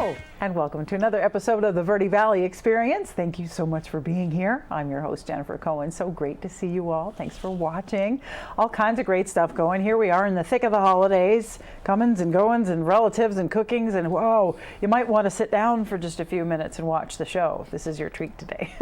Hello, and welcome to another episode of the Verde Valley Experience. Thank you so much for being here. I'm your host, Jennifer Cohen. So great to see you all. Thanks for watching. All kinds of great stuff going. Here we are in the thick of the holidays, comings and goings and relatives and cookings, and whoa, you might want to sit down for just a few minutes and watch the show. This is your treat today.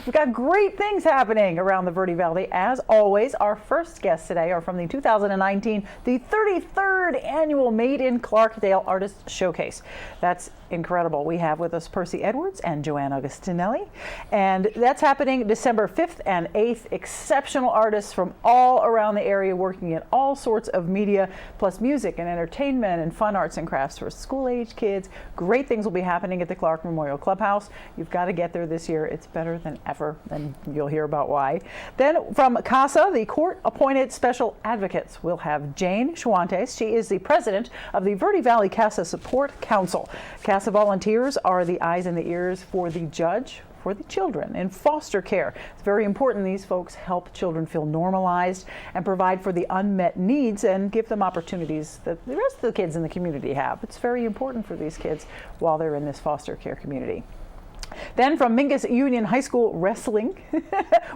We've got great things happening around the Verde Valley. As always, our first guests today are from the 2019, the 33rd annual Made in Clarkdale Artist Showcase. That's incredible. We have with us Percy Edwards and Joanne Augustinelli, and that's happening December 5th and 8th. Exceptional artists from all around the area working in all sorts of media, plus music and entertainment and fun arts and crafts for school-age kids. Great things will be happening at the Clark Memorial Clubhouse. You've got to get there this year. It's better than ever, and you'll hear about why. Then from CASA, the court-appointed special advocates, we'll have Jane Schwantes. She is the president of the Verde Valley CASA Support Council. CASA volunteers are the eyes and the ears for the judge for the children in foster care. It's very important these folks help children feel normalized and provide for the unmet needs and give them opportunities that the rest of the kids in the community have. It's very important for these kids while they're in this foster care community. Then from Mingus Union High School Wrestling,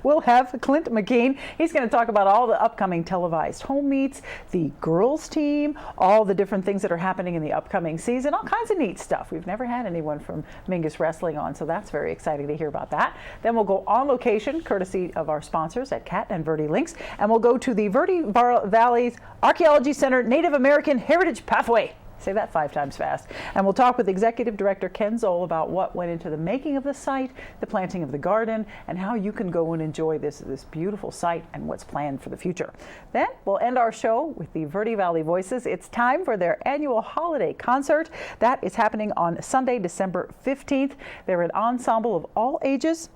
we'll have Klint McKean. He's going to talk about all the upcoming televised home meets, the girls team, all the different things that are happening in the upcoming season, all kinds of neat stuff. We've never had anyone from Mingus Wrestling on, so that's very exciting to hear about that. Then we'll go on location, courtesy of our sponsors at CAT and Verde Links, and we'll go to the Verde Valley's Archaeology Center Native American Heritage Pathway. Say that 5 times fast. And we'll talk with Executive Director Ken Zoll about what went into the making of the site, the planting of the garden, and how you can go and enjoy this beautiful site and what's planned for the future. Then we'll end our show with the Verde Valley Voices. It's time for their annual holiday concert. That is happening on Sunday, December 15th. They're an ensemble of all ages.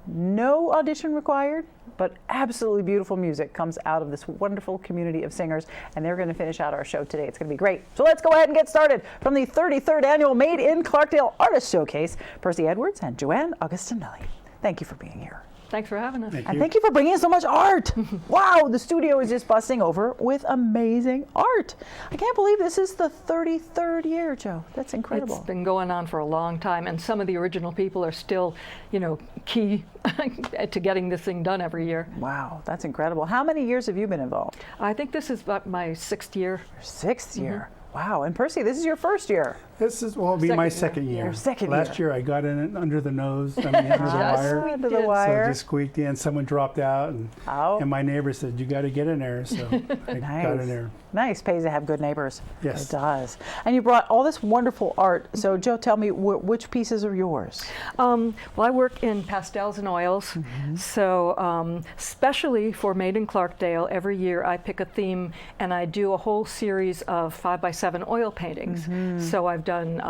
No audition required, but absolutely beautiful music comes out of this wonderful community of singers, and they're going to finish out our show today. It's going to be great. So let's go ahead and get started. From the 33rd annual Made in Clarkdale Artist Showcase, Percy Edwards and Joanne Augustinelli. Thank you for being here. Thanks for having us. Thank you for bringing so much art. Wow, the studio is just busting over with amazing art. I can't believe this is the 33rd year, Joe. That's incredible. It's been going on for a long time, and some of the original people are still, key to getting this thing done every year. Wow, that's incredible. How many years have you been involved? I think this is about my 6th year. Your 6th year. Wow, and Percy, this is your first year. This will be my second year. Your second Last year I got in under the nose, under the wire. Under the wire. So just squeaked in, someone dropped out, and my neighbor said, you got to get in there, so I got in there. Nice, pays to have good neighbors. Yes. It does. And you brought all this wonderful art. So Joe, tell me, which pieces are yours? Well, I work in pastels and oils, so especially for Made in Clarkdale, every year I pick a theme and I do a whole series of 5x7 oil paintings. So I've done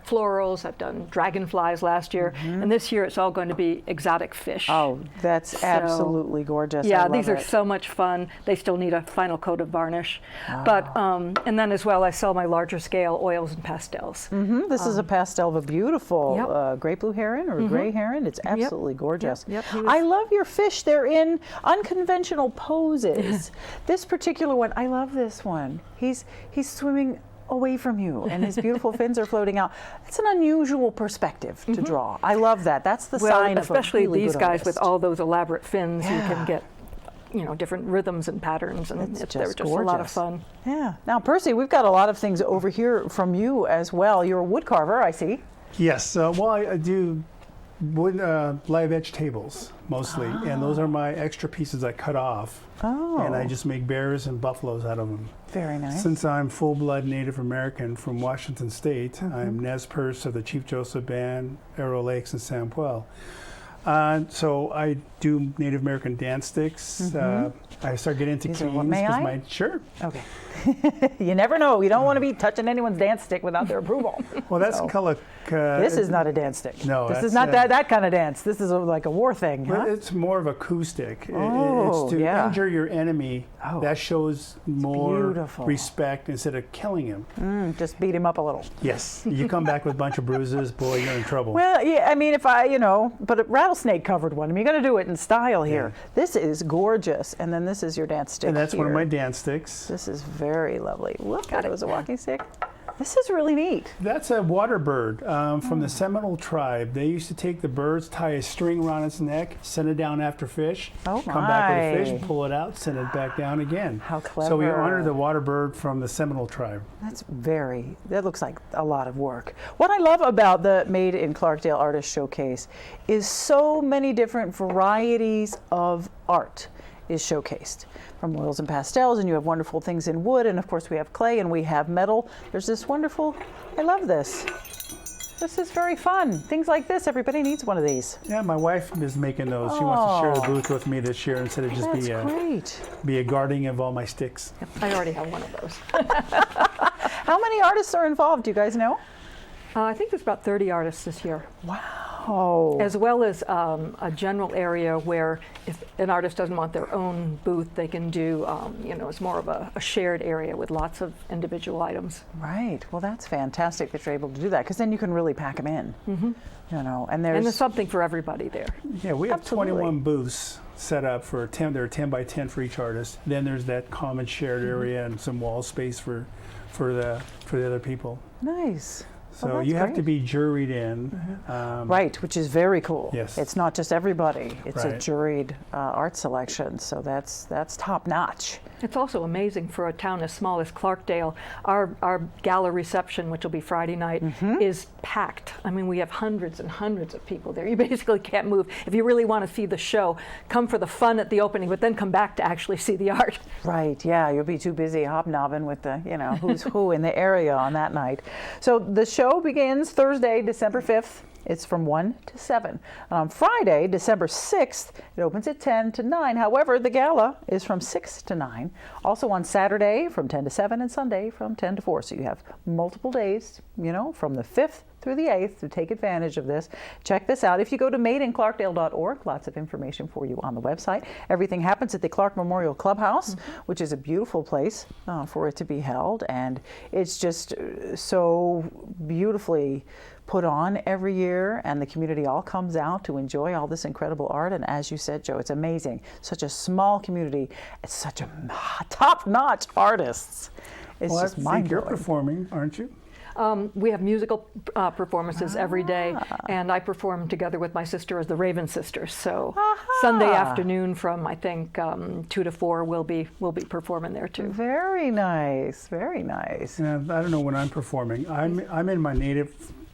florals, I've done dragonflies last year, and this year it's all going to be exotic fish. Oh, that's absolutely gorgeous. Yeah, these are so much fun. They still need a final coat of varnish. But and then as well I sell my larger scale oils and pastels. This is a pastel of a beautiful great blue heron or gray heron. It's absolutely gorgeous. I love your fish. They're in unconventional poses. This particular one, I love this one. He's swimming away from you, and his beautiful fins are floating out. It's an unusual perspective to draw. I love that. That's the sign of especially a really these good guys artist. With all those elaborate fins, you can get different rhythms and patterns, and they're just gorgeous. A lot of fun. Yeah. Now, Percy, we've got a lot of things over here from you as well. You're a wood carver, I see. Yes. Well, I do wood live edge tables mostly, and those are my extra pieces I cut off. And I just make bears and buffaloes out of them. Very nice. Since I'm full-blood Native American from Washington State, I'm Nez Perce of the Chief Joseph Band, Arrow Lakes, and San Puel. So I do Native American dance sticks. I started getting into canes. May I? Sure. Okay. You never know. You don't want to be touching anyone's dance stick without their approval. Well, that's color. This is not a dance stick. No, this is not that kind of dance. This is like a war thing. Well, huh? it's more of a acoustic. Oh, it's to injure your enemy. That shows more respect instead of killing him. Just beat him up a little. Yes. You come back with a bunch of bruises, boy, you're in trouble. Well, yeah, I mean, if but a rattlesnake covered one. I mean, you're going to do it in style here. Yeah. This is gorgeous. And then this is your dance stick. And that's here. one of my dance sticks. This is very lovely. Look, it was a walking stick. This is really neat. That's a water bird from the Seminole tribe. They used to take the birds, tie a string around its neck, send it down after fish, Oh come back with a my. fish, pull it out, send it back down again. How So we clever. honor the water bird from the Seminole tribe. That looks like a lot of work. What I love about the Made in Clarkdale Artist Showcase is so many different varieties of art is showcased, from oils and pastels, and you have wonderful things in wood, and of course we have clay and we have metal. There's this wonderful, I love this. This is very fun. Things like this, everybody needs one of these. Yeah, my wife is making those. She wants to share the booth with me this year instead of just That's great. be a guardian of all my sticks. I already have one of those. How many artists are involved, do you guys know? I think there's about 30 artists this year, Wow. as well as a general area where if an artist doesn't want their own booth, they can do, it's more of a shared area with lots of individual items. Right. Well, that's fantastic that you're able to do that, because then you can really pack them in. Mm-hmm. And And there's there's something for everybody there. Yeah, we have Absolutely. 21 booths set up for 10. There are 10 by 10 for each artist. Then there's that common shared area and some wall space for the other people. nice. So that's you have to great. be juried in. Right, which is very cool. Yes. It's not just everybody. It's a Right. juried art selection, so that's top notch. It's also amazing for a town as small as Clarkdale. Our gala reception, which will be Friday night, is packed. I mean, we have hundreds and hundreds of people there. You basically can't move. If you really want to see the show, come for the fun at the opening, but then come back to actually see the art. Right, yeah, you'll be too busy hobnobbing with the, who's who in the area on that night. So the show begins Thursday, December 5th. It's from 1 to 7. And on Friday, December 6th, it opens at 10 to 9. However, the gala is from 6 to 9. Also on Saturday from 10 to 7 and Sunday from 10 to 4. So you have multiple days, from the 5th through the 8th to take advantage of this. Check this out. If you go to madeinclarkdale.org, lots of information for you on the website. Everything happens at the Clark Memorial Clubhouse, which is a beautiful place for it to be held. And it's just so beautifully put on every year, and the community all comes out to enjoy all this incredible art. And as you said, Joe, it's amazing. Such a small community. It's such a top-notch artists. It's Well, just I think you're mind-blowing. performing, aren't you? We have musical performances every day, and I perform together with my sister as the Raven Sisters. So Sunday afternoon from I think 2 to 4 we'll be performing there too. Very nice, very nice. And I don't know when I'm performing. I'm in my native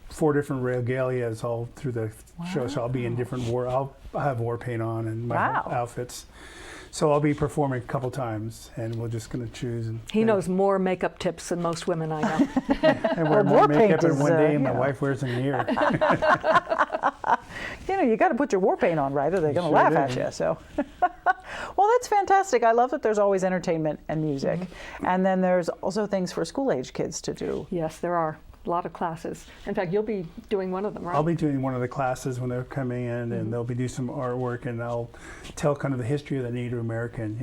4 different regalias all through the show, so I'll be in different I'll have war paint on and my Wow. outfits. So I'll be performing a couple times, and we're just going to choose. He knows more makeup tips than most women I know. I wear war more makeup paint in is, one day, and my yeah. wife wears it in a year. You got to put your war paint on, right, or they're going to Sure laugh do. at you. So, well, that's fantastic. I love that there's always entertainment and music, and then there's also things for school-age kids to do. Yes, there are a lot of classes. In fact, you'll be doing one of them, right? I'll be doing one of the classes when they're coming in, and they'll be doing some artwork, and I'll tell kind of the history of the Native American,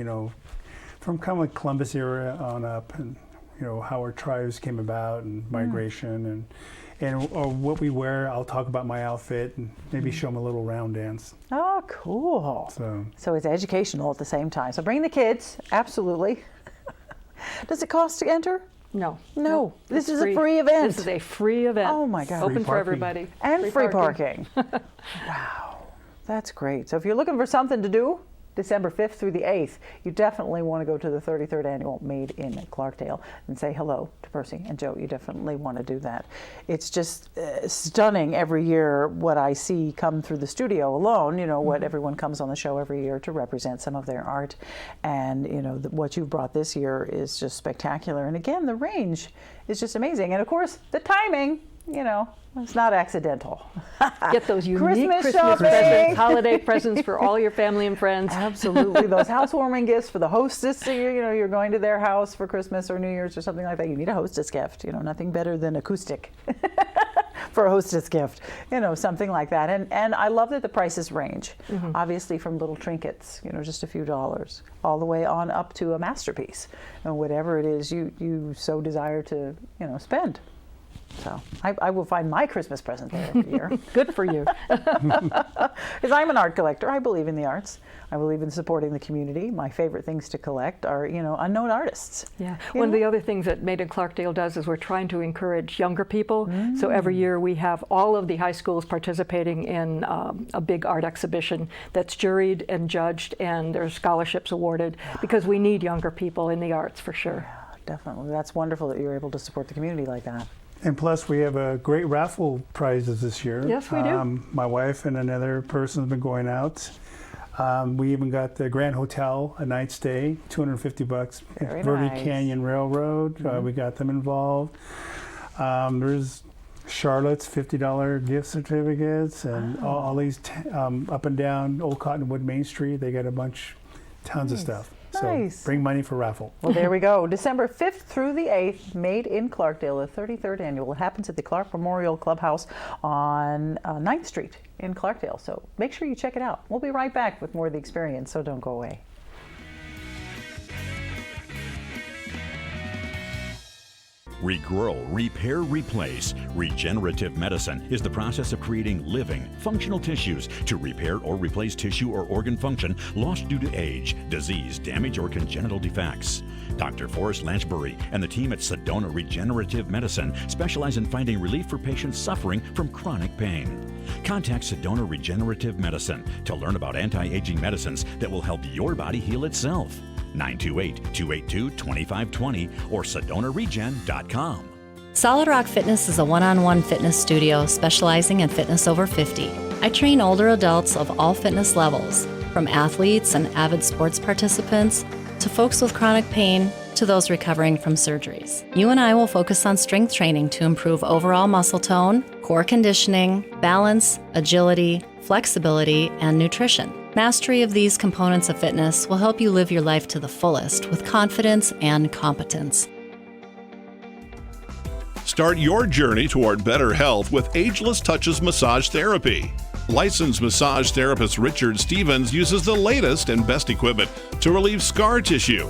from kind of like Columbus era on up, and how our tribes came about and migration, and what we wear. I'll talk about my outfit and maybe show them a little round dance. Oh, cool. So it's educational at the same time. So bring the kids, absolutely. Does it cost to enter? No. No. This It's is a free event. This is a free event. Oh my God. Open Free for parking. everybody. And free parking. Wow, that's great. So if you're looking for something to do, December 5th through the 8th, you definitely want to go to the 33rd annual Made in Clarkdale and say hello to Percy and Joe. You definitely want to do that. It's just stunning every year what I see come through the studio alone, what everyone comes on the show every year to represent some of their art. And, what you've brought this year is just spectacular. And again, the range is just amazing. And of course, the timing, it's not accidental. Get those unique Christmas Christmas shopping. presents, holiday presents for all your family and friends. Absolutely. Those housewarming gifts for the hostess. So you're going to their house for Christmas or New Year's or something like that. You need a hostess gift. Nothing better than acoustic for a hostess gift. Something like that. And I love that the prices range. Obviously from little trinkets, just a few dollars, all the way on up to a masterpiece, whatever it is you so desire to, spend. So I will find my Christmas present there every year. Good for you. Because I'm an art collector. I believe in the arts. I believe in supporting the community. My favorite things to collect are, unknown artists. Yeah. You One of know? the other things that Made in Clarkdale does is we're trying to encourage younger people. So every year we have all of the high schools participating in a big art exhibition that's juried and judged, and there's scholarships awarded because we need younger people in the arts for sure. Yeah, definitely. That's wonderful that you're able to support the community like that. And plus, we have a great raffle prizes this year. Yes, we do. My wife and another person have been going out. We even got the Grand Hotel a night stay, $250. Very Verde nice. Canyon Railroad, we got them involved. There's Charlotte's $50 gift certificates, and all these up and down Old Cottonwood Main Street. They got a bunch, tons of stuff. So Nice. bring money for raffle. Well, there we go. December 5th through the 8th, Made in Clarkdale, the 33rd annual. It happens at the Clark Memorial Clubhouse on 9th Street in Clarkdale. So make sure you check it out. We'll be right back with more of the experience, so don't go away. Regrow, repair, replace. Regenerative medicine is the process of creating living, functional tissues to repair or replace tissue or organ function lost due to age, disease, damage, or congenital defects. Dr. Forrest Lanchbury and the team at Sedona Regenerative Medicine specialize in finding relief for patients suffering from chronic pain. Contact Sedona Regenerative Medicine to learn about anti-aging medicines that will help your body heal itself. 928-282-2520 or SedonaRegen.com. Solid Rock Fitness is a one-on-one fitness studio specializing in fitness over 50. I train older adults of all fitness levels, from athletes and avid sports participants to folks with chronic pain to those recovering from surgeries. You and I will focus on strength training to improve overall muscle tone, core conditioning, balance, agility, flexibility, and nutrition. Mastery of these components of fitness will help you live your life to the fullest with confidence and competence. Start your journey toward better health with Ageless Touches Massage Therapy. Licensed massage therapist Richard Stevens uses the latest and best equipment to relieve scar tissue,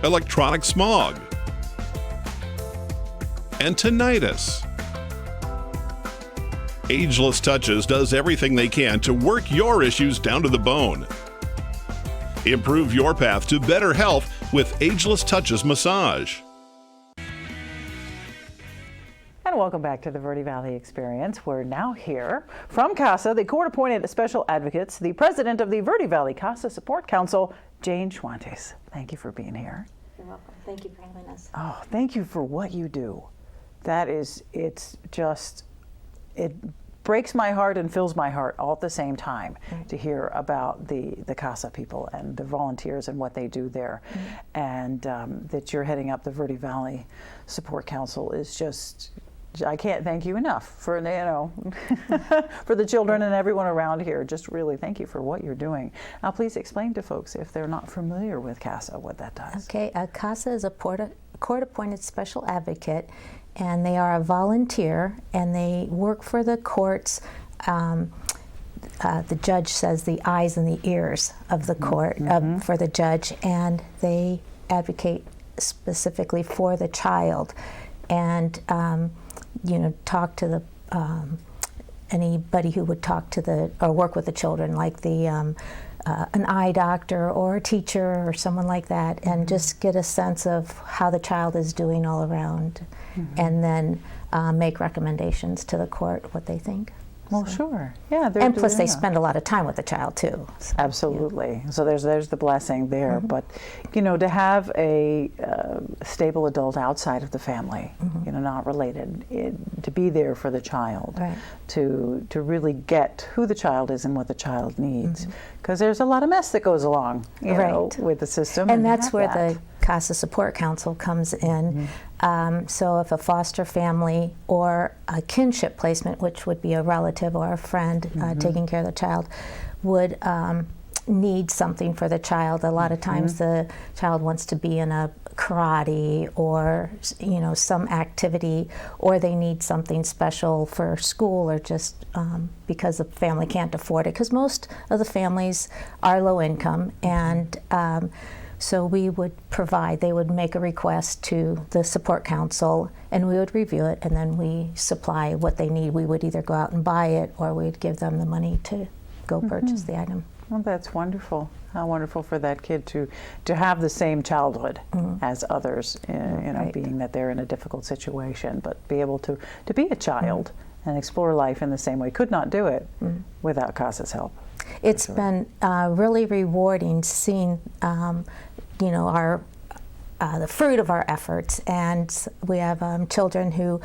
electronic smog, and tinnitus. Ageless Touches does everything they can to work your issues down to the bone. Improve your path to better health with Ageless Touches Massage. And welcome back to the Verde Valley Experience. We're now here from CASA, the court-appointed special advocates, the president of the Verde Valley CASA Support Council, Jane Schwantes. Thank you for being here. You're welcome. Thank you for having us. Oh, thank you for what you do. It breaks my heart and fills my heart all at the same time to hear about the CASA people and the volunteers and what they do there. And that you're heading up the Verde Valley Support Council is just, I can't thank you enough for, for the children and everyone around here. Just really thank you for what you're doing. Now, please explain to folks, if they're not familiar with CASA, what that does. Okay, CASA is a court-appointed special advocate, and they are a volunteer, and they work for the courts. The judge says the eyes and the ears of the court for the judge, and they advocate specifically for the child, and talk to the anybody who would talk to or work with the children, like the an eye doctor or a teacher or someone like that, and just get a sense of how the child is doing all around, and then make recommendations to the court what they think. Well, sure. Yeah. And plus they spend a lot of time with the child too. So, absolutely. Yeah. So there's the blessing there. But, to have a stable adult outside of the family, not related, to be there for the child, right. to really get who the child is and what the child needs. Because there's a lot of mess that goes along, with the system. And that's where the CASA Support Council comes in. So if a foster family or a kinship placement, which would be a relative or a friend taking care of the child, would need something for the child. A lot of times the child wants to be in a karate or some activity, or they need something special for school, or just because the family can't afford it, because most of the families are low income, and So we would provide, they would make a request to the support council, and we would review it, and then we supply what they need. We would either go out and buy it, or we'd give them the money to go purchase the item. Well, that's wonderful. How wonderful for that kid to have the same childhood as others, you know, Right. being that they're in a difficult situation, but be able to be a child and explore life in the same way. Could not do it without CASA's help. It's been really rewarding seeing, you know, our the fruit of our efforts, and we have children who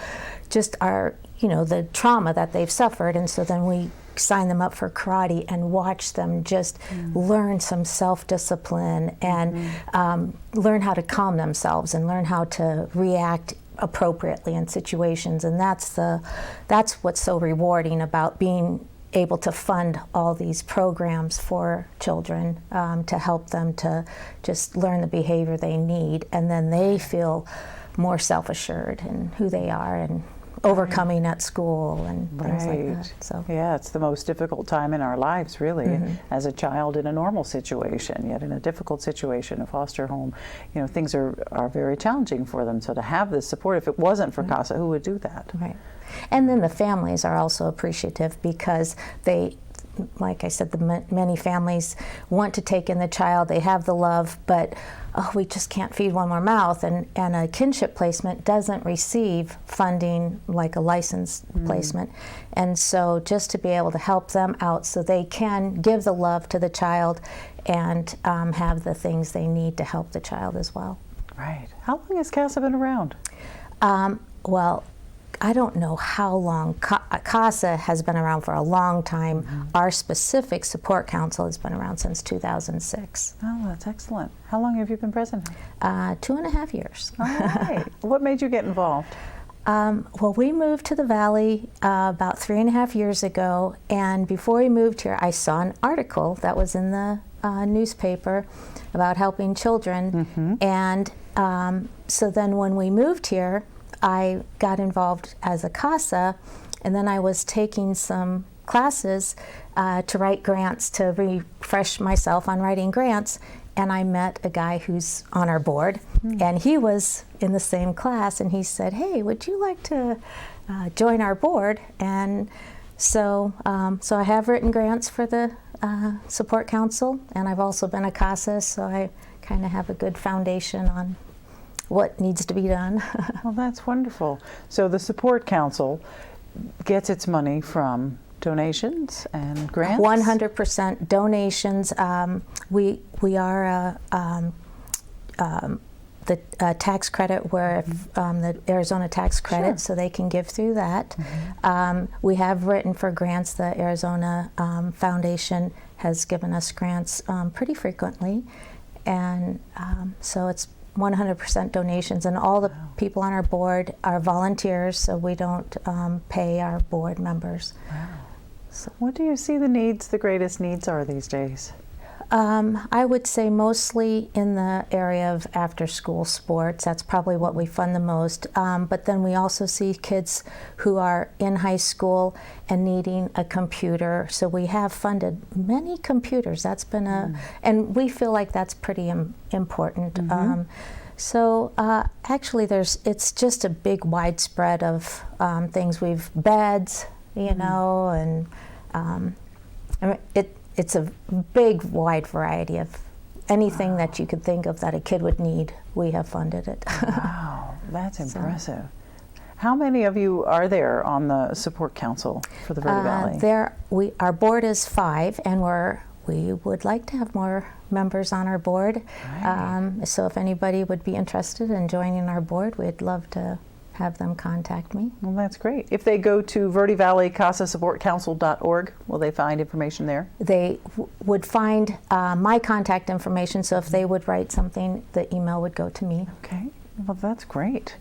just are, you know, the trauma that they've suffered, and so then we sign them up for karate and watch them just learn some self-discipline and learn how to calm themselves and learn how to react appropriately in situations. And that's what's so rewarding about being able to fund all these programs for children, to help them to just learn the behavior they need, and then they feel more self-assured in who they are and overcoming at school and things like that. So yeah, it's the most difficult time in our lives, really, as a child in a normal situation, yet in a difficult situation, a foster home, you know, things are very challenging for them. So to have this support, if it wasn't for CASA, who would do that? Right. And then the families are also appreciative because they, like I said, many families want to take in the child, they have the love, but we just can't feed one more mouth, and a kinship placement doesn't receive funding like a licensed placement. And so just to be able to help them out so they can give the love to the child and have the things they need to help the child as well. Right. How long has CASA been around? Well, I don't know how long. CASA has been around for a long time. Our specific support council has been around since 2006. Oh, that's excellent. How long have you been president? 2.5 years. All right. What made you get involved? Well, we moved to the Valley about 3.5 years ago, and before we moved here, I saw an article that was in the newspaper about helping children, and so then when we moved here, I got involved as a CASA, and then I was taking some classes to write grants, to refresh myself on writing grants, and I met a guy who's on our board, and he was in the same class, and he said, "Hey, would you like to join our board?" And so I have written grants for the support council, and I've also been a CASA, so I kind of have a good foundation on what needs to be done. Well, that's wonderful. So the support council gets its money from donations and grants? 100% donations. We are the tax credit, where the Arizona tax credit, so they can give through that. We have written for grants. The Arizona Foundation has given us grants pretty frequently, and so it's 100% donations, and all the people on our board are volunteers, so we don't pay our board members. Wow. So what do you see the greatest needs are these days? I would say mostly in the area of after-school sports. That's probably what we fund the most. But then we also see kids who are in high school and needing a computer. So we have funded many computers. That's been and we feel like that's pretty important. So actually, it's just a big widespread of things. We've beds, you know, and I mean, it's a big, wide variety of anything that you could think of that a kid would need. We have funded it. Wow, that's impressive. How many of you are there on the support council for the Verde Valley? Our board is 5, and we would like to have more members on our board. Right. So if anybody would be interested in joining our board, we'd love to have them contact me. Well, that's great. If they go to Verde Valley CASA Support Council.org, will they find information there? They would find my contact information, so if they would write something, the email would go to me. Okay, well, that's great.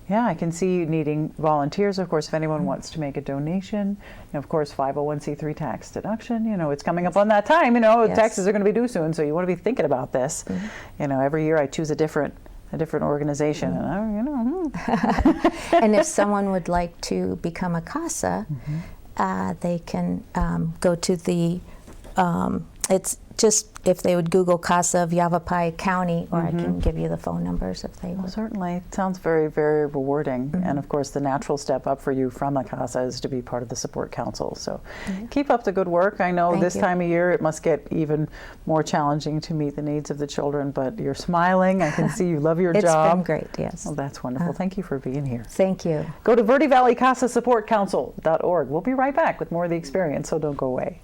Yeah, I can see you needing volunteers, of course, if anyone wants to make a donation. And of course, 501c3 tax deduction. You know, it's coming up on that time. You know, Yes. taxes are going to be due soon, so you want to be thinking about this. You know, every year I choose a different organization, and And if someone would like to become a CASA, they can go to the just if they would Google CASA of Yavapai County, or I can give you the phone numbers if they Well, want. certainly. It sounds very, very rewarding. And of course, the natural step up for you from the CASA is to be part of the support council. So keep up the good work. I know Thank this you. time of year it must get even more challenging to meet the needs of the children, but you're smiling. I can see you love your It's job. been great, yes. Well, that's wonderful. Thank you for being here. Thank you. Go to Verde Valley CASA Support Council.org. We'll be right back with more of the experience, so don't go away.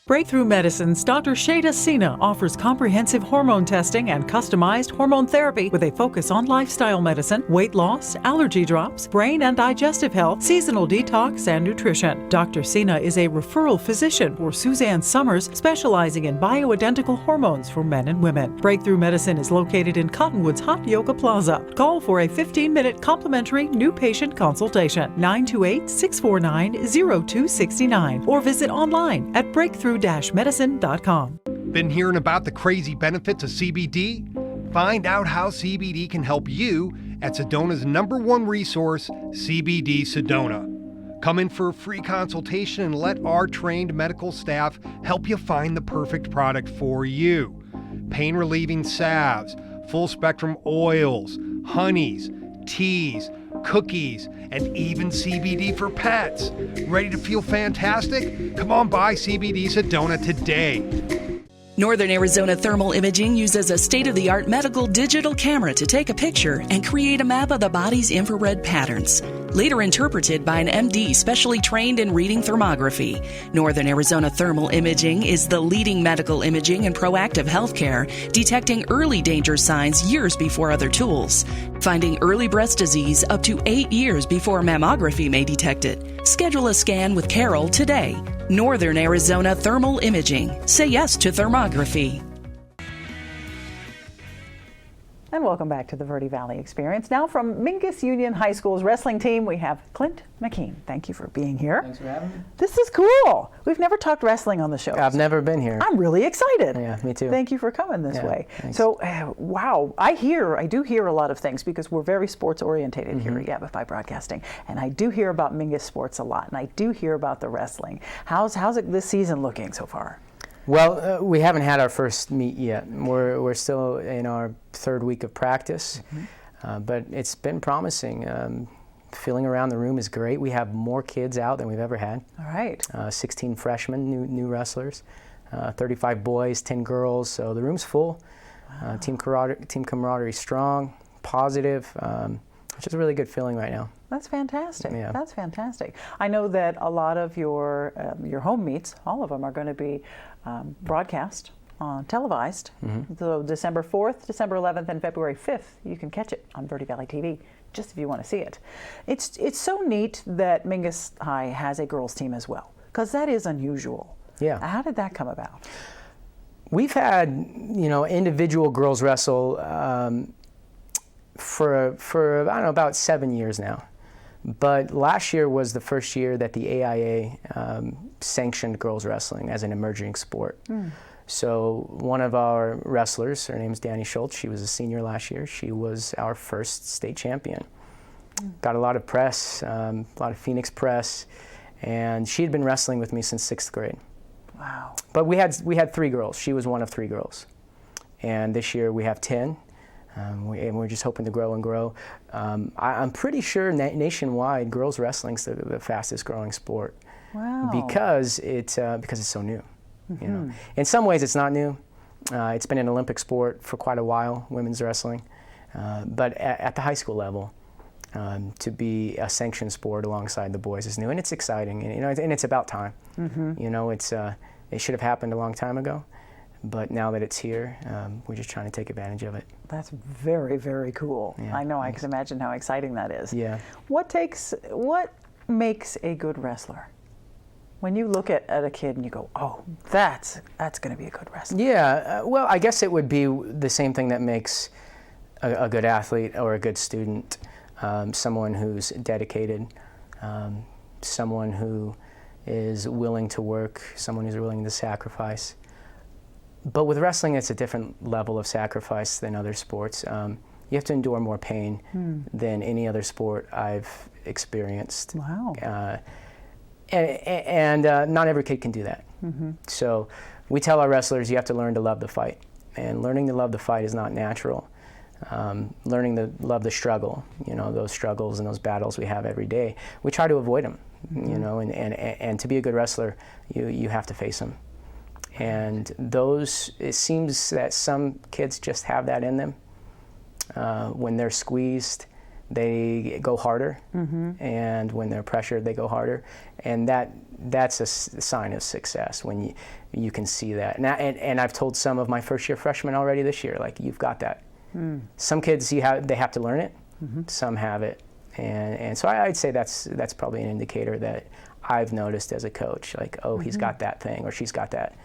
Breakthrough Medicine's Dr. Shada Sina offers comprehensive hormone testing and customized hormone therapy with a focus on lifestyle medicine, weight loss, allergy drops, brain and digestive health, seasonal detox, and nutrition. Dr. Sina is a referral physician for Suzanne Summers, specializing in bioidentical hormones for men and women. Breakthrough Medicine is located in Cottonwood's Hot Yoga Plaza. Call for a 15-minute complimentary new patient consultation, 928-649-0269, or visit online at breakthrough-medicine.com. Been hearing about the crazy benefits of CBD? Find out how CBD can help you at Sedona's #1 resource, CBD Sedona. Come in for a free consultation and let our trained medical staff help you find the perfect product for you. Pain-relieving salves, full-spectrum oils, honeys, teas, cookies, and even CBD for pets. Ready to feel fantastic? Come on by CBD Sedona today. Northern Arizona Thermal Imaging uses a state-of-the-art medical digital camera to take a picture and create a map of the body's infrared patterns, later interpreted by an MD specially trained in reading thermography. Northern Arizona Thermal Imaging is the leading medical imaging and proactive healthcare, detecting early danger signs years before other tools, finding early breast disease up to 8 years before mammography may detect it. Schedule a scan with Carol today. Northern Arizona Thermal Imaging. Say yes to thermography. And welcome back to the Verde Valley Experience. Now from Mingus Union High School's wrestling team, we have Klint, McKean. Thank you for being here. Thanks for having me. This is cool. We've never talked wrestling on the show. I've never been here. I'm really excited. Yeah, me too. Thank you for coming this Yeah, way. thanks. So, wow, I do hear a lot of things because we're very sports orientated here at Yavapai Broadcasting, and I do hear about Mingus sports a lot, and I do hear about the wrestling. How's it this season looking so far? Well, we haven't had our first meet yet. We're still in our third week of practice, but it's been promising. Feeling around the room is great. We have more kids out than we've ever had. All right. 16 freshmen, new wrestlers, 35 boys, 10 girls. So the room's full. Wow. Team camaraderie strong, positive. Which is a really good feeling right now. That's fantastic. Yeah. That's fantastic. I know that a lot of your home meets, all of them, are going to be broadcast, televised. So December 4th, December 11th, and February 5th, you can catch it on Verde Valley TV, just if you want to see it. It's so neat that Mingus High has a girls team as well, because that is unusual. Yeah. How did that come about? We've had, individual girls wrestle for I don't know, about 7 years now. But last year was the first year that the AIA sanctioned girls wrestling as an emerging sport. So one of our wrestlers, her name's Danny Schultz, she was a senior last year. She was our first state champion. Got a lot of press, a lot of Phoenix press, and she had been wrestling with me since 6th grade. Wow. But we had 3 girls. She was one of 3 girls. And this year we have 10. And we're just hoping to grow and grow. I'm pretty sure nationwide, girls wrestling's the fastest growing sport. Wow. Because it's so new. In some ways, it's not new. It's been an Olympic sport for quite a while, women's wrestling. But at the high school level, to be a sanctioned sport alongside the boys is new, and it's exciting. And it's about time. It should have happened a long time ago. But now that it's here, we're just trying to take advantage of it. That's very, very cool. Yeah, I know, I can imagine how exciting that is. Yeah. What makes a good wrestler? When you look at a kid and you go, oh, that's going to be a good wrestler. Yeah, well, I guess it would be the same thing that makes a good athlete or a good student. Someone who's dedicated, someone who is willing to work, someone who's willing to sacrifice. But with wrestling, it's a different level of sacrifice than other sports. You have to endure more pain than any other sport I've experienced. Wow. and not every kid can do that. So we tell our wrestlers, you have to learn to love the fight. And learning to love the fight is not natural. Learning to love the struggle, those struggles and those battles we have every day, we try to avoid them, and to be a good wrestler, you have to face them. And it seems that some kids just have that in them. When they're squeezed, they go harder, and when they're pressured, they go harder. And that's a sign of success when you can see that. And I've told some of my first-year freshmen already this year, like, you've got that. Some kids, they have to learn it. Some have it, and so I'd say that's probably an indicator that I've noticed as a coach, like, oh, he's got that thing, or she's got that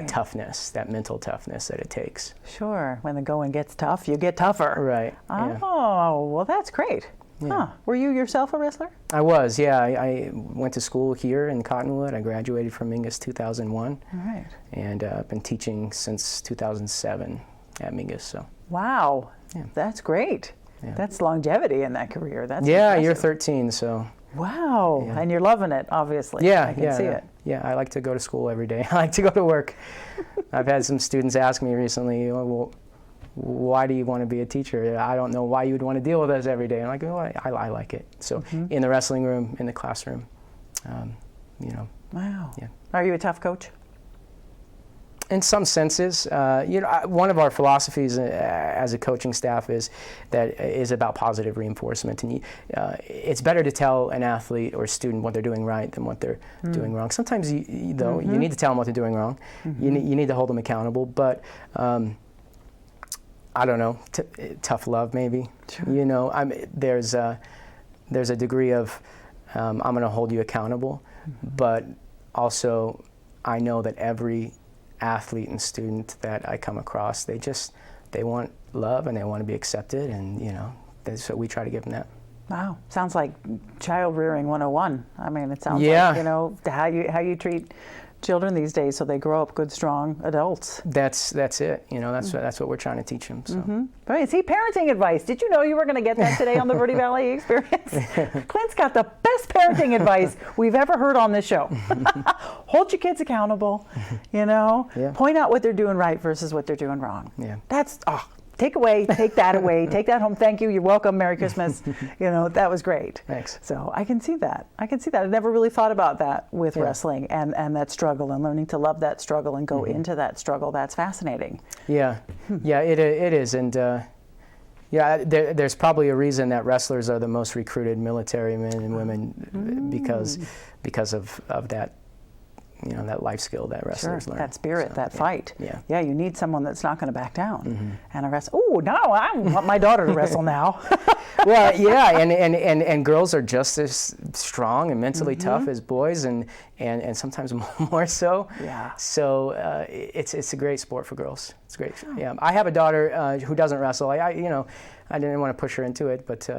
toughness, that mental toughness that it takes. Sure. When the going gets tough, you get tougher. Right. Oh, well, that's great. Yeah. Were you yourself a wrestler? I was, yeah. I went to school here in Cottonwood. I graduated from Mingus 2001. All right. And I've been teaching since 2007 at Mingus. So. Wow. Yeah. That's great. Yeah. That's longevity in that career. That's yeah, impressive. you're 13, so. Wow. Yeah. And you're loving it, obviously. Yeah, I can see it. Yeah, I like to go to school every day. I like to go to work. I've had some students ask me recently, well, why do you want to be a teacher? I don't know why you would want to deal with us every day. I'm like, oh, I like it. So in the wrestling room, in the classroom, Wow. Yeah. Are you a tough coach? In some senses, one of our philosophies as a coaching staff is about positive reinforcement, and it's better to tell an athlete or student what they're doing right than what they're doing wrong. Sometimes, you need to tell them what they're doing wrong. You need to hold them accountable, but I don't know, tough love maybe. Sure. There's a degree of I'm going to hold you accountable, but also I know that every athlete and student that I come across, they want love and they want to be accepted, and so we try to give them that. Wow, sounds like child rearing 101. I mean, it sounds like how you treat children these days so they grow up good, strong adults. That's it. That's what we're trying to teach them. So. Right. See, parenting advice. Did you know you were going to get that today on the Verde Valley Experience? Klint's got the best parenting advice we've ever heard on this show. Hold your kids accountable. Point out what they're doing right versus what they're doing wrong. Yeah. That's take that away, take that home. Thank you. You're welcome. Merry Christmas. That was great. Thanks. So I can see that. I never really thought about that with wrestling and that struggle and learning to love that struggle and go into that struggle. That's fascinating. Yeah. Yeah, it is. And there's probably a reason that wrestlers are the most recruited military men and women because of that. That life skill that wrestlers learn. That spirit, that fight. Yeah. Yeah, you need someone that's not going to back down. And a wrestle. Oh, no, I want my daughter to wrestle now. Well, yeah, and girls are just as strong and mentally tough as boys, and sometimes more so. Yeah. So it's a great sport for girls. It's great. Yeah. I have a daughter who doesn't wrestle. I didn't want to push her into it, but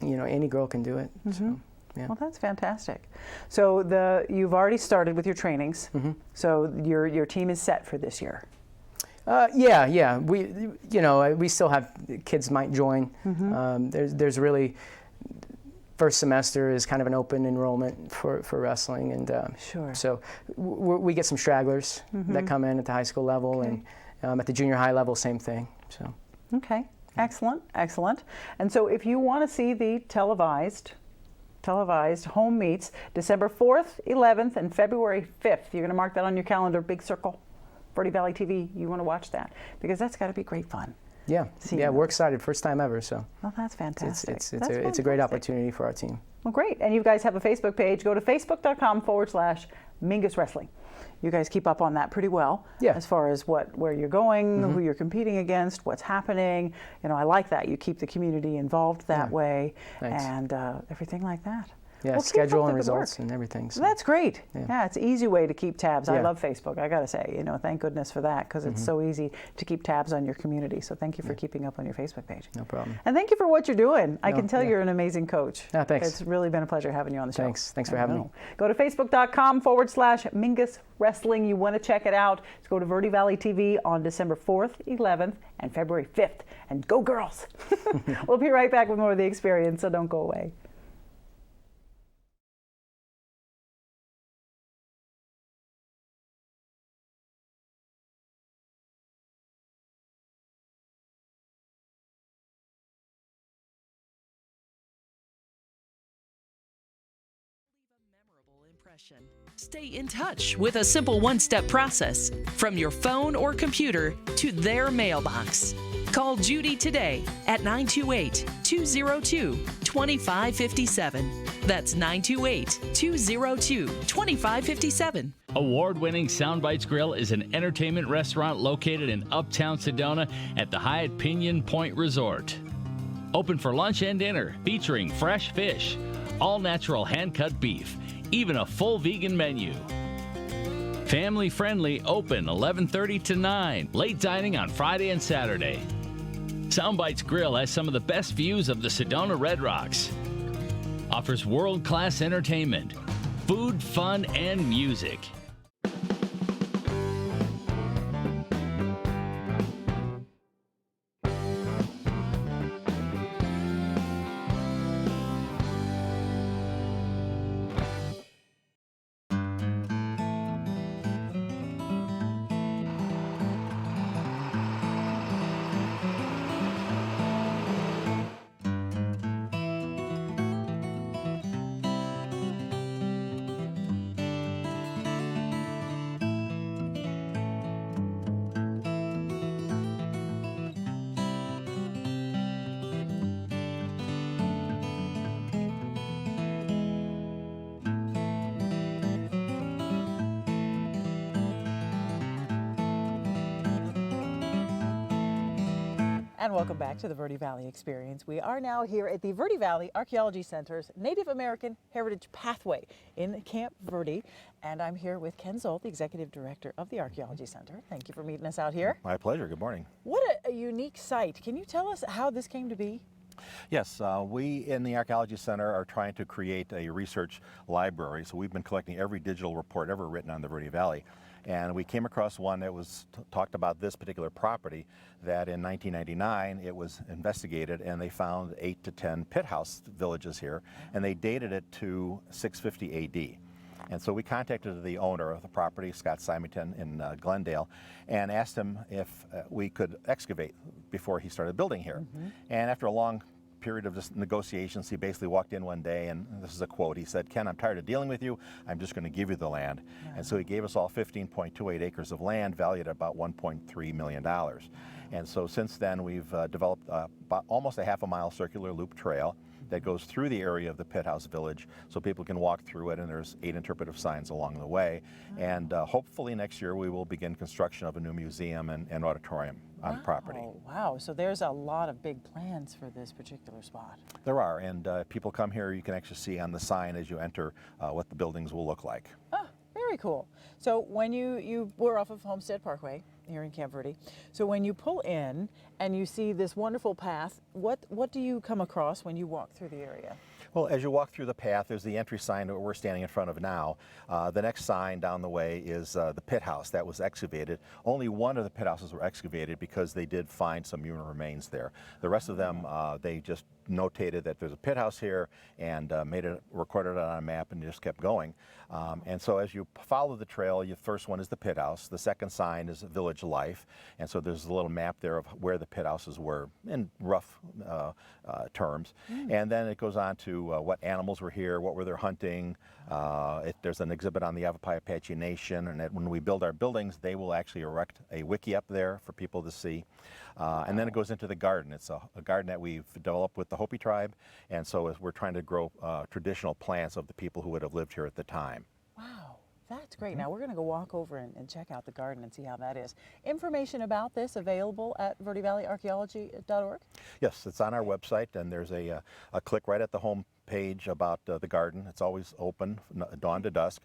any girl can do it. So. Yeah. Well, that's fantastic. So you've already started with your trainings. So your team is set for this year. Yeah. We still have kids might join. There's really first semester is kind of an open enrollment for wrestling, and sure. So we get some stragglers that come in at the high school level, and at the junior high level, same thing. So. Okay. Excellent. And so if you want to see the televised home meets, December 4th, 11th, and February 5th. You're going to mark that on your calendar, big circle. Verde Valley TV, you want to watch that because that's got to be great fun. Yeah, we're excited. First time ever, so. Well, that's fantastic. It's a great opportunity for our team. Well, great. And you guys have a Facebook page. Go to facebook.com/Mingus Wrestling. You guys keep up on that pretty well. Yeah. As far as where you're going, who you're competing against, what's happening. I like that. You keep the community involved that way. Thanks. And everything like that. Yeah, schedule and results and everything. So. That's great. Yeah, it's an easy way to keep tabs. Yeah. I love Facebook, I got to say. Thank goodness for that because it's so easy to keep tabs on your community. So thank you for keeping up on your Facebook page. No problem. And thank you for what you're doing. I can tell you're an amazing coach. Yeah, thanks. It's really been a pleasure having you on the show. Thanks for having me. Go to facebook.com/Mingus Wrestling. You want to check it out. Let's go to Verde Valley TV on December 4th, 11th, and February 5th. And go girls. We'll be right back with more of the experience, so don't go away. Stay in touch with a simple one-step process from your phone or computer to their mailbox. Call Judy today at 928-202-2557. That's 928-202-2557. Award-winning Soundbites Grill is an entertainment restaurant located in Uptown Sedona at the Hyatt Pinion Point Resort. Open for lunch and dinner, featuring fresh fish, all-natural hand-cut beef, even a full vegan menu. Family friendly, open 11:30 to 9. Late dining on Friday and Saturday. Soundbites Grill has some of the best views of the Sedona Red Rocks. Offers world-class entertainment, food, fun, and music. And welcome back to the Verde Valley Experience. We are now here at the Verde Valley Archaeology Center's Native American Heritage Pathway in Camp Verde. And I'm here with Ken Zolt, the Executive Director of the Archaeology Center. Thank you for meeting us out here. My pleasure. Good morning. What a unique site. Can you tell us how this came to be? Yes, we in the Archaeology Center are trying to create a research library. So we've been collecting every digital report ever written on the Verde Valley. And we came across one that was talked about this particular property, that in 1999 it was investigated and they found 8 to 10 pit house villages here, and they dated it to 650 AD. And so we contacted the owner of the property, Scott Symington in Glendale, and asked him if we could excavate before he started building here. And after a long period of just negotiations, he basically walked in one day, and this is a quote, he said, "Ken, I'm tired of dealing with you, I'm just going to give you the land." And so he gave us all 15.28 acres of land valued at about $1.3 million. And so since then we've developed about almost a half-a-mile circular loop trail that goes through the area of the Pit House Village so people can walk through it, and there's 8 interpretive signs along the way. And hopefully next year we will begin construction of a new museum and auditorium on the property. Wow, so there's a lot of big plans for this particular spot. There are, and people come here, you can actually see on the sign as you enter what the buildings will look like. Ah, very cool. So when we're off of Homestead Parkway here in Camp Verde. So when you pull in and you see this wonderful path, what do you come across when you walk through the area? Well, as you walk through the path, there's the entry sign that we're standing in front of now. The next sign down the way is the pit house that was excavated. Only one of the pit houses were excavated because they did find some human remains there. The rest of them, they just notated that there's a pit house here and recorded it on a map and just kept going. And so as you follow the trail, your first one is the pit house. The second sign is village life. And so there's a little map there of where the pit houses were in rough terms. And then it goes on to what animals were here, what were they hunting. There's an exhibit on the Yavapai Apache Nation, and that when we build our buildings, they will actually erect a wiki up there for people to see. And then it goes into the garden. It's a garden that we've developed with the Hopi tribe, and so we're trying to grow traditional plants of the people who would have lived here at the time. Wow, that's great. Now we're going to go walk over and check out the garden and see how that is. Information about this available at verdevalleyarchaeology.org? Yes, it's on our website, and there's a click right at the home page about the garden. It's always open, dawn to dusk,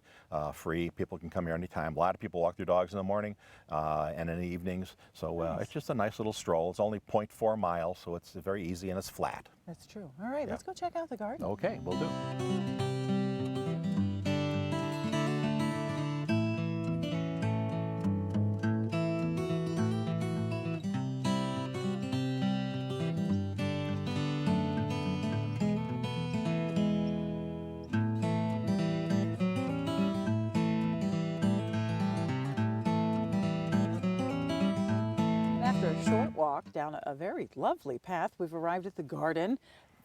free. People can come here anytime. A lot of people walk their dogs in the morning and in the evenings. So it's just a nice little stroll. It's only 0.4 miles, so it's very easy and it's flat. That's true. All right, let's go check out the garden. Okay, we'll do. After a short walk down a very lovely path, we've arrived at the garden.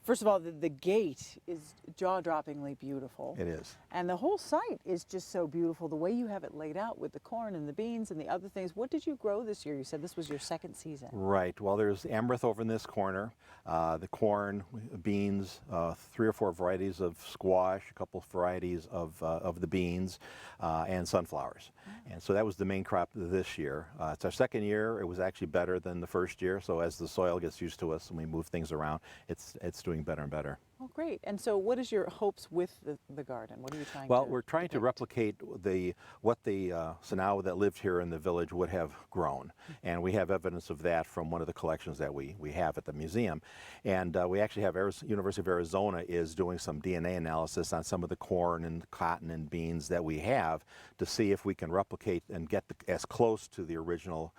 First of all, the gate is jaw-droppingly beautiful. It is. And the whole site is just so beautiful. The way you have it laid out with the corn and the beans and the other things. What did you grow this year? You said this was your second season. Right. Well, there's amaranth over in this corner, the corn, beans, 3 or 4 varieties of squash, a couple of varieties of the beans, and sunflowers. And so that was the main crop this year. It's our second year. It was actually better than the first year. So as the soil gets used to us and we move things around, it's doing better and better. Oh, great. And so what is your hopes with the garden? What are you trying to Well, we're trying to replicate what the Sanao that lived here in the village would have grown. And we have evidence of that from one of the collections that we have at the museum. And we actually have University of Arizona is doing some DNA analysis on some of the corn and cotton and beans that we have to see if we can replicate and get as close to the original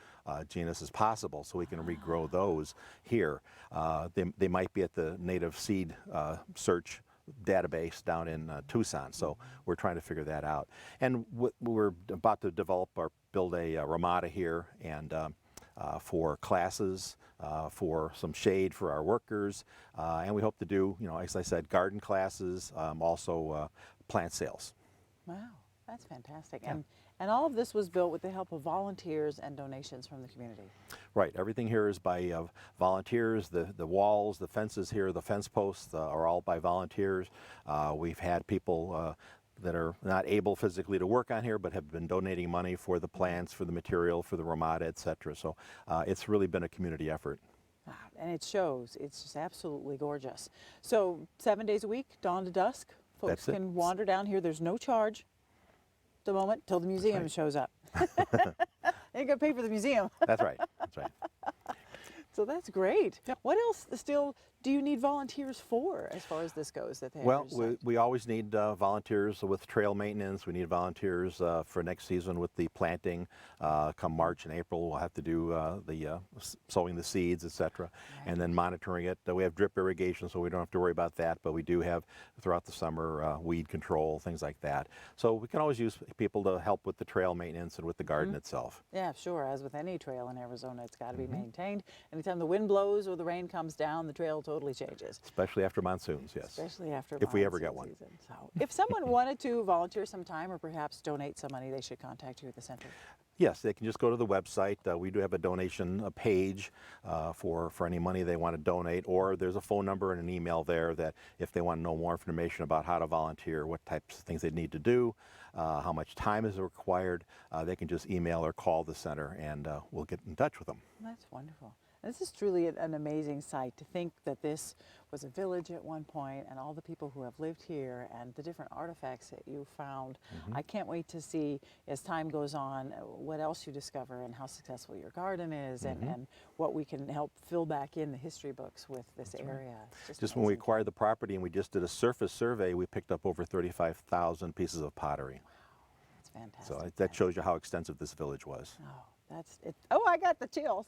genus as possible so we can regrow those here. They might be at the native seed search database down in Tucson, so we're trying to figure that out. And we're about to build a ramada here, and for classes, for some shade for our workers, and we hope to do, as I said, garden classes, also plant sales. Wow, that's fantastic. Yeah. And all of this was built with the help of volunteers and donations from the community. Right. Everything here is by volunteers. The walls, the fences here, the fence posts are all by volunteers. We've had people that are not able physically to work on here but have been donating money for the plants, for the material, for the ramada, etc. So it's really been a community effort. Wow. And it shows. It's just absolutely gorgeous. So 7 days a week, dawn to dusk, folks can wander down here. There's no charge the moment till the museum shows up. Ain't gonna pay for the museum. That's right. That's right. So that's great. Yep. What else still do you need volunteers for as far as this goes? Well, we always need volunteers with trail maintenance. We need volunteers for next season with the planting. Come March and April, we'll have to do the sowing the seeds, etc., and then monitoring it. We have drip irrigation, so we don't have to worry about that, but we do have throughout the summer weed control, things like that. So we can always use people to help with the trail maintenance and with the garden itself. Yeah, sure. As with any trail in Arizona, it's got to be maintained. Anytime the wind blows or the rain comes down, the trail totally changes. Especially after monsoons, yes. Especially after if we ever get one. Season. So, if someone wanted to volunteer some time or perhaps donate some money, they should contact you at the center. Yes, they can just go to the website. We do have a donation page for any money they want to donate, or there's a phone number and an email there that if they want to know more information about how to volunteer, what types of things they need to do, how much time is required, they can just email or call the center and we'll get in touch with them. That's wonderful. This is truly an amazing sight to think that this was a village at one point and all the people who have lived here and the different artifacts that you found. I can't wait to see as time goes on what else you discover and how successful your garden is and what we can help fill back in the history books with this area. Right. Just when we acquired the property and we just did a surface survey, we picked up over 35,000 pieces of pottery. Wow, that's fantastic. So that shows you how extensive this village was. Oh, that's it. Oh, I got the chills.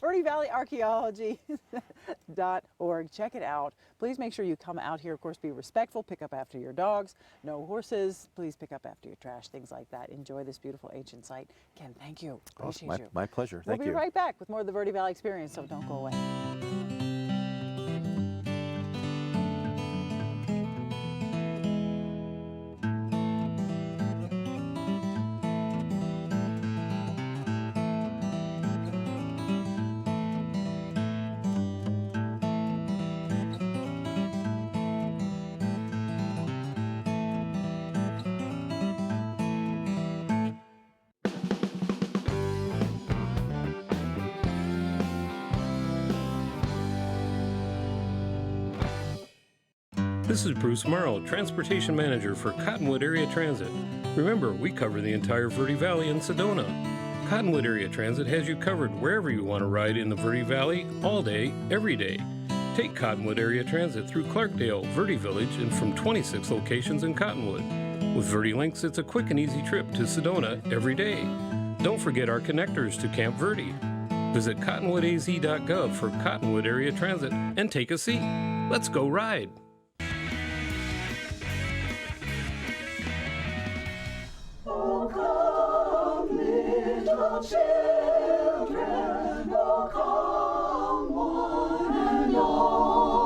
Verde Valley Archaeology.org. Check it out. Please make sure you come out here. Of course, be respectful. Pick up after your dogs. No horses. Please pick up after your trash, things like that. Enjoy this beautiful ancient site. Ken, thank you. Appreciate you. My pleasure. Thank you. We'll be right back with more of the Verde Valley Experience, so don't go away. This is Bruce Morrow, Transportation Manager for Cottonwood Area Transit. Remember, we cover the entire Verde Valley and Sedona. Cottonwood Area Transit has you covered wherever you want to ride in the Verde Valley, all day, every day. Take Cottonwood Area Transit through Clarkdale, Verde Village, and from 26 locations in Cottonwood. With Verde Links, it's a quick and easy trip to Sedona every day. Don't forget our connectors to Camp Verde. Visit cottonwoodaz.gov for Cottonwood Area Transit and take a seat. Let's go ride. Oh, come, little children, oh, come, one and all.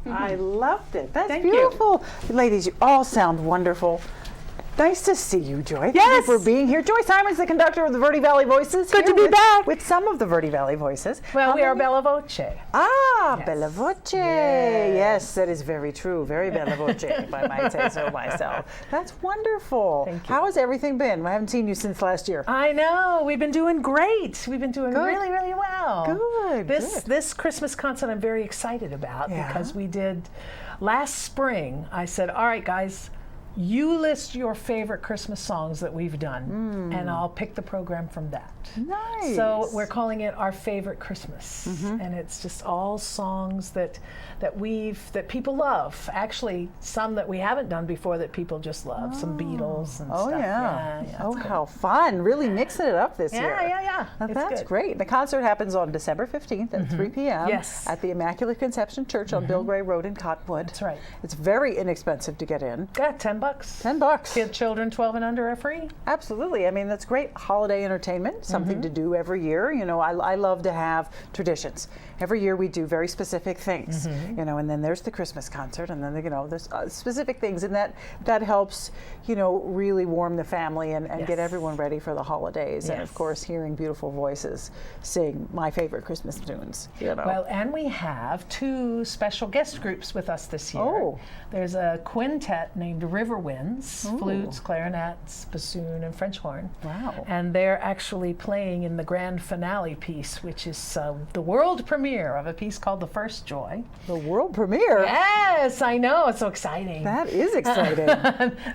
I loved it. That's Thank beautiful. Ladies, you all sound wonderful. Nice to see you, Joy. Thank you for being here. Joy Simon's the conductor of the Verde Valley Voices. Good to be back. With some of the Verde Valley Voices. Well, we are Bella Voce. Ah, Yes. Bella Voce. Yes, that is very true. Very Bella Voce, if I might say so myself. That's wonderful. Thank you. How has everything been? I haven't seen you since last year. I know. We've been doing great. We've been doing Good. really, really well. Good. This Christmas concert I'm very excited about because we did last spring. I said, all right, guys, you list your favorite Christmas songs that we've done, and I'll pick the program from that. Nice. So we're calling it Our Favorite Christmas, and it's just all songs that people love. Actually, some that we haven't done before that people just love. Some Beatles and stuff. Yeah. Oh, it's how fun. Really mixing it up this year. Yeah. Now, It's that's good. great. The concert happens on December 15th at 3 p.m. Yes. at the Immaculate Conception Church on Bill Gray Road in Cottonwood. That's right. It's very inexpensive to get in. Yeah, $10. $10. Children 12 and under are free. Absolutely. I mean, that's great holiday entertainment, something to do every year. You know, I love to have traditions. Every year we do very specific things, you know, and then there's the Christmas concert, and then, you know, there's specific things, and that helps, you know, really warm the family and get everyone ready for the holidays. And of course, hearing beautiful voices sing my favorite Christmas tunes, you know. Well, and we have 2 special guest groups with us this year. Oh. There's a quintet named River Winds, flutes, clarinets, bassoon, and French horn. Wow. And they're actually playing in the grand finale piece, which is the world premiere of a piece called The First Joy. The world premiere? Yes, I know. It's so exciting. That is exciting.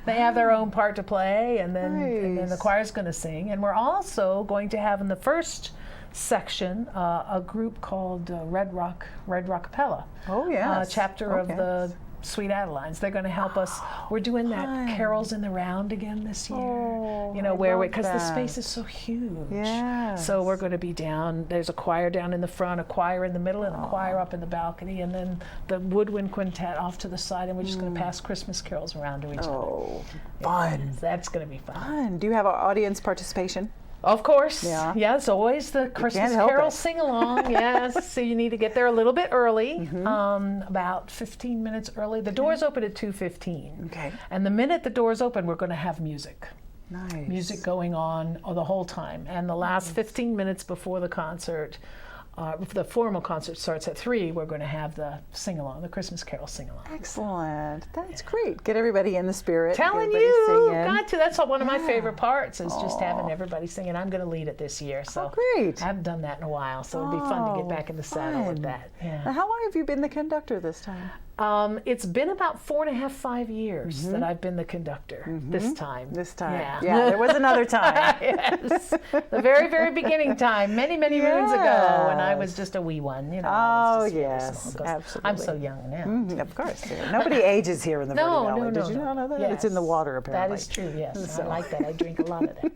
They have their own part to play, and then the choir's going to sing. And we're also going to have in the first section a group called Red Rock Capella. Oh, yes. A chapter of the Sweet Adelines. They're going to help us. We're doing that Carols in the Round again this year. Oh, you know, because the that. space is so huge. Yes. So we're going to be down. There's a choir down in the front, a choir in the middle, and a choir up in the balcony, and then the woodwind quintet off to the side, and we're just going to pass Christmas carols around to each other. Oh, fun. That's going to be fun. Do you have audience participation? Of course. Yeah. Yes, always the Christmas help Carol it. sing-along. Yes, so you need to get there a little bit early, about 15 minutes early. The doors open at 2:15. Okay. And the minute the doors open, we're going to have music. Nice. Music going on the whole time. And the last 15 minutes before the concert, the formal concert starts at 3, we're going to have the sing-along, the Christmas Carol sing-along. Excellent. That's great. Get everybody in the spirit. Telling get everybody you, singing. got to. That's one of my favorite parts is just having everybody singing. I'm going to lead it this year, so great. I haven't done that in a while, so it'd be fun to get back in the saddle with fun. that. Now, Yeah. how long have you been the conductor this time? It's been about 4.5, 5 years that I've been the conductor this time. This time. Yeah. There was another time. Yes. The very, very beginning time, many, many moons ago, when I was just a wee one. You know, I was just very small, 'cause absolutely. I'm so young now. Of course. Yeah. Nobody ages here in the Verde Valley. No, Did you not know that? It's in the water, apparently. That is true, yes. I like that. I drink a lot of that.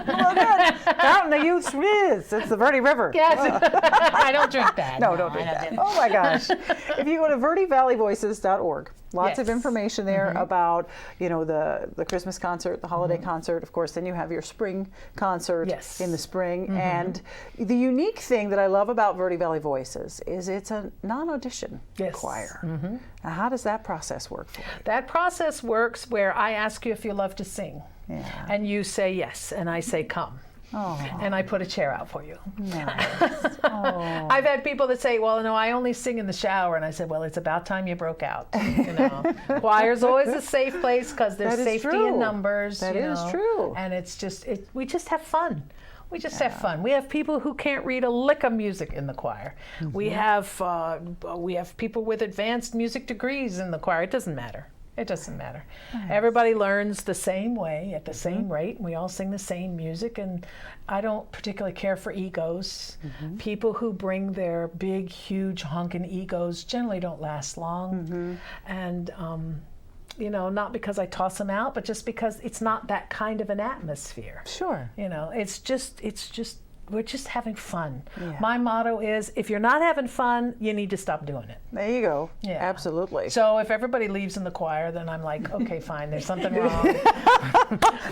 Well, good. Fountain of Youth is. It's the Verde River. Yes. I don't drink that. No, don't drink that. Oh my gosh. If you go to verdevalleyvoices.org, lots of information there about, you know, the Christmas concert, the holiday concert. Of course, then you have your spring concert in the spring. And the unique thing that I love about Verde Valley Voices is it's a non-audition choir. Now, how does that process work for you? That process works where I ask you if you love to sing. Yeah. And you say yes, and I say come. Oh. And I put a chair out for you. Nice. Oh. I've had people that say, well, no, I only sing in the shower. And I said, well, it's about time you broke out. You know, choir's always a safe place because there's safety in numbers. That is true. And it's just, we just have fun. We just have fun. We have people who can't read a lick of music in the choir. We have people with advanced music degrees in the choir. It doesn't matter. It doesn't matter. Nice. Everybody learns the same way at the same rate. We all sing the same music, and I don't particularly care for egos. People who bring their big, huge, honking egos generally don't last long. And you know, not because I toss them out, but just because it's not that kind of an atmosphere. Sure. You know, it's just we're just having fun. Yeah. My motto is, if you're not having fun, you need to stop doing it. There you go. Yeah. Absolutely. So if everybody leaves in the choir, then I'm like, okay, fine, there's something wrong.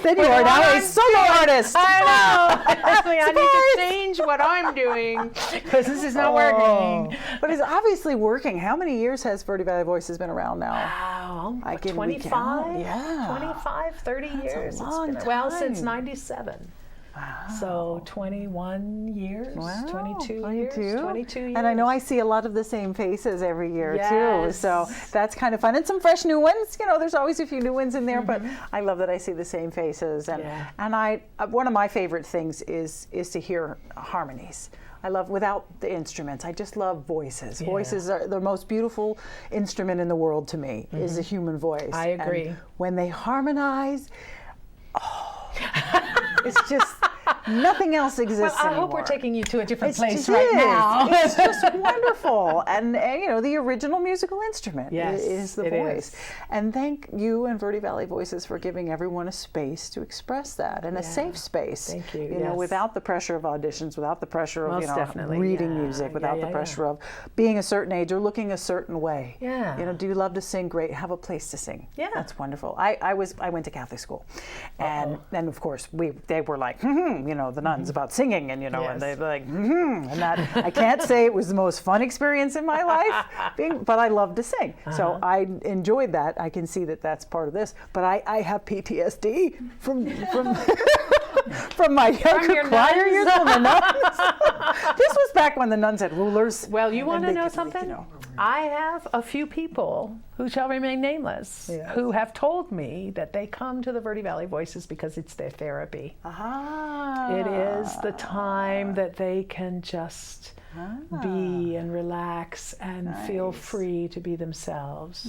Then you are now a solo artist. I know. I need to change what I'm doing because this is not working. But it's obviously working. How many years has Verde Valley Voices been around now? Wow, I can 25? Yeah. 25, 30 That's years. a long It's been, well, since time. 97. Wow. So 21 years, Wow, 22 years. And I know I see a lot of the same faces every year too. Yes. So that's kind of fun. And some fresh new ones. You know, there's always a few new ones in there, but I love that I see the same faces. And and one of my favorite things is to hear harmonies. I love, without the instruments, I just love voices. Yeah. Voices are the most beautiful instrument in the world to me, is the human voice. I agree. And when they harmonize, it's just, nothing else exists Well, I anymore. hope we're taking you to a different It's place just right now. It's just wonderful. And you know, the original musical instrument is the it voice. is. And thank you and Verde Valley Voices for giving everyone a space to express that, and a safe space. Thank you. You know, without the pressure of auditions, without the pressure of, Most you know, definitely, reading music, without the pressure of being a certain age or looking a certain way. Yeah. You know, do you love to sing? Great. Have a place to sing. Yeah. That's wonderful. I went to Catholic school, and of course they were like, you know, the nuns about singing, and you know, and they like, and that I can't say it was the most fun experience in my life, but I love to sing, so I enjoyed that. I can see that that's part of this, but I have PTSD from from my younger choir years from the nuns. This was back when the nuns had rulers. Well, you want to know could, something? You know. I have a few people who shall remain nameless who have told me that they come to the Verde Valley Voices because it's their therapy. It is the time that they can just be and relax and feel free to be themselves.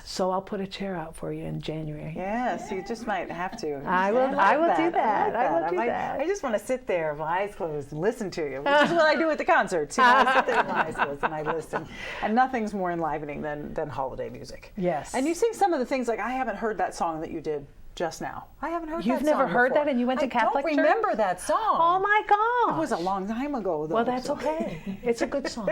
So I'll put a chair out for you in January. Yes, you just might have to. I will do that. I will do that. I just want to sit there with my eyes closed and listen to you, which is what I do at the concerts. You know, I sit there with my eyes closed and I listen. And nothing's more enlivening than holiday music. Yes. And you sing some of the things, like I haven't heard that song that you did just now. I haven't heard You've that song never heard before. that and you went to Catholic church? church? I don't remember that song. Oh my gosh. It was a long time ago though. Well, that's so. okay. It's a good song.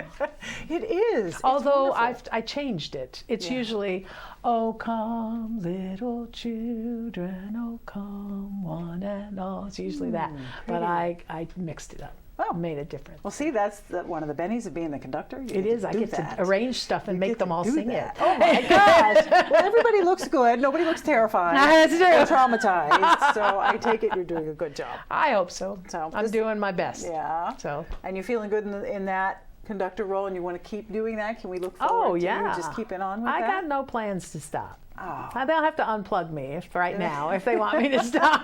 It is. It's Although wonderful. I changed it. It's usually, oh come little children, oh come one and all. It's usually that. But I mixed it up. Oh, made it different. Well, see, that's one of the bennies of being the conductor. It is. I get to arrange stuff and make them all sing it. Oh my gosh! Well, everybody looks good. Nobody looks terrified. That's true. Or traumatized. So I take it you're doing a good job. I hope so. So I'm doing my best. Yeah. So. And you're feeling good in that conductor role, and you want to keep doing that? Can we look forward to you just keeping on with that? I got no plans to stop. Oh. They'll have to unplug me right now if they want me to stop.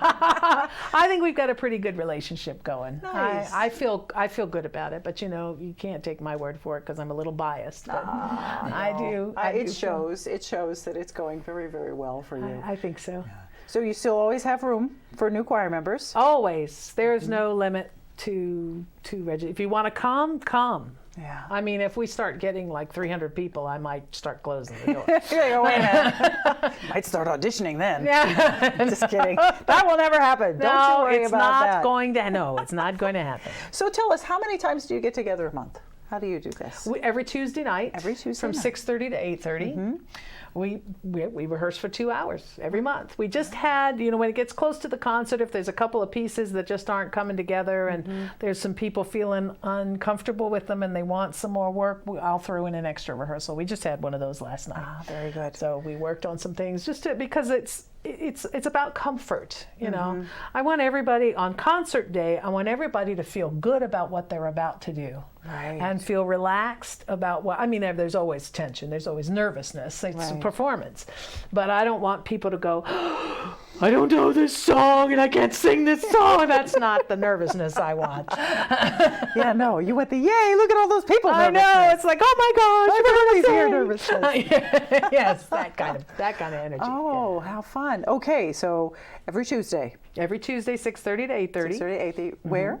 I think we've got a pretty good relationship going. Nice. I feel good about it, but you know, you can't take my word for it because I'm a little biased. But I do. It shows. It shows that it's going very, very well for you. I think so. So you still always have room for new choir members? Always. There's no limit to register. If you want to come. Yeah. I mean, if we start getting like 300 people, I might start closing the door. Wait a minute. Might start auditioning then. Yeah. Just kidding. That will never happen. Don't you worry it's about not that. No, it's not going to happen. So tell us, how many times do you get together a month? How do you do this? Every Tuesday night. Every Tuesday from night. 6:30 to 8:30. We rehearse for 2 hours every month. We just had, you know, when it gets close to the concert, if there's a couple of pieces that just aren't coming together and there's some people feeling uncomfortable with them and they want some more work, I'll throw in an extra rehearsal. We just had one of those last night. Ah, very good. So we worked on some things because it's about comfort, you know. I want everybody on concert day, I want everybody to feel good about what they're about to do. Right. And feel relaxed about what, I mean, there's always tension, there's always nervousness, it's a performance. But I don't want people to go, I don't know this song and I can't sing this song. That's not the nervousness I want. Yeah, no, you went yay, look at all those people. I know, it's like, oh my gosh, I nervousness. Yes, that kind of energy. Oh, how fun. Okay, so every Tuesday. Every Tuesday, 6:30 to 8:30. 6:30 to 8:30. Where?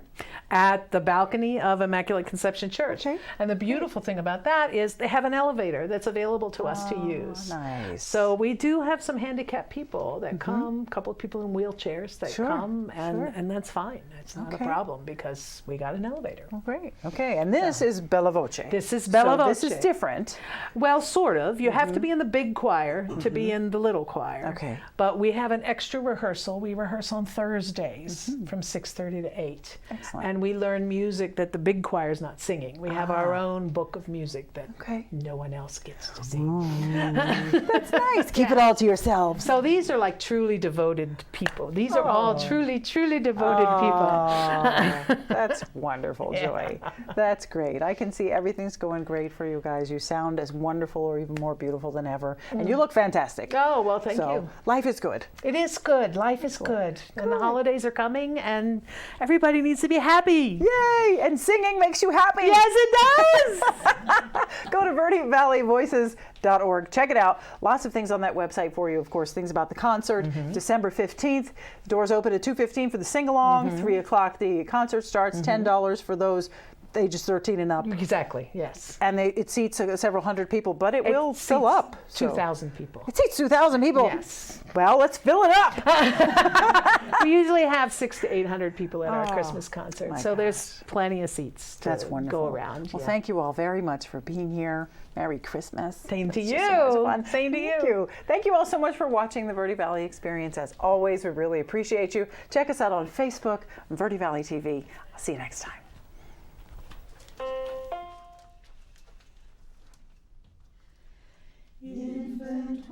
At the balcony of Immaculate Conception Church. Okay. And the beautiful thing about that is they have an elevator that's available to us to use. Nice. So we do have some handicapped people that come come, a couple of people in wheelchairs that come, and that's fine. It's not a problem because we got an elevator. Oh, great. Okay, and this is Bella Voce. This is Bella Voce. This is different. Well, sort of. You have to be in the big choir to be in the little choir. Okay. But we have an extra rehearsal. We rehearse on Thursdays from 6:30 to 8. Excellent. And we learn music that the big choir is not singing. We have our own book of music that no one else gets to sing. That's nice. Keep it all to yourselves. So these are like truly devoted people. These are all truly, truly devoted people. That's wonderful, Joy. That's great. I can see everything's going great for you guys. You sound as wonderful or even more beautiful than ever. And you look fantastic. Oh, well, thank you. Life is good. It is good. Life is good. And the holidays are coming, and everybody needs to be happy. Yay! And singing makes you happy. Yes, it does. Go to verdevalleyvoices.org. Check it out. Lots of things on that website for you. Of course, things about the concert. December 15th. Doors open at 2:15 for the sing-along. 3 o'clock the concert starts. $10 for those ages 13 and up. Exactly, yes. And it seats several hundred people, but it will fill up. 2,000 people. It seats 2,000 people? Yes. Well, let's fill it up. We usually have 600 to 800 people at our Christmas concert, so there's plenty of seats to go around. Well, thank you all very much for being here. Merry Christmas. Same to you. So much fun. Same to you. Thank you. Thank you all so much for watching the Verde Valley Experience. As always, we really appreciate you. Check us out on Facebook, Verde Valley TV. I'll see you next time. Infant